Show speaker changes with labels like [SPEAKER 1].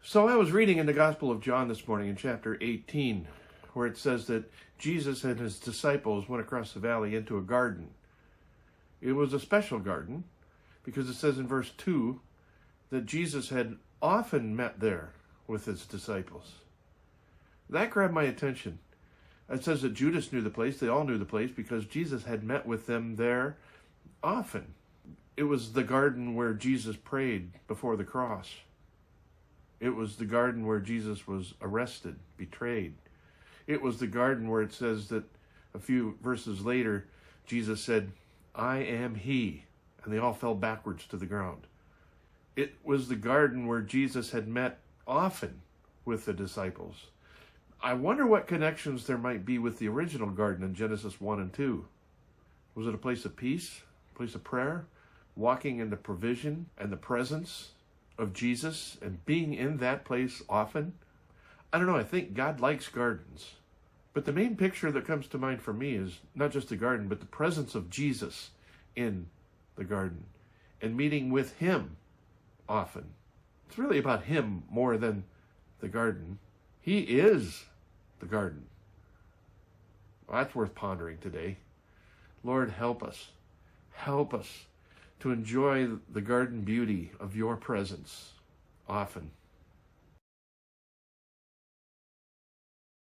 [SPEAKER 1] So I was reading in the Gospel of John this morning in chapter 18, where it says that Jesus and his disciples went across the valley into a garden. It was a special garden because it says in verse 2 that Jesus had often met there with his disciples. That grabbed my attention. It says that Judas knew the place. They all knew the place because Jesus had met with them there often. It was the garden where Jesus prayed before the cross. It was the garden where Jesus was arrested, betrayed. It was the garden where it says that a few verses later, Jesus said, "I am he," and they all fell backwards to the ground. It was the garden where Jesus had met often with the disciples. I wonder what connections there might be with the original garden in Genesis 1 and 2. Was it a place of peace, a place of prayer, walking in the provision and the presence of Jesus and being in that place often? I don't know, I think God likes gardens. But the main picture that comes to mind for me is not just the garden, but the presence of Jesus in the garden and meeting with him often. It's really about him more than the garden. He is the garden. Well, that's worth pondering today. Lord, help us. Help us to enjoy the garden beauty of your presence often.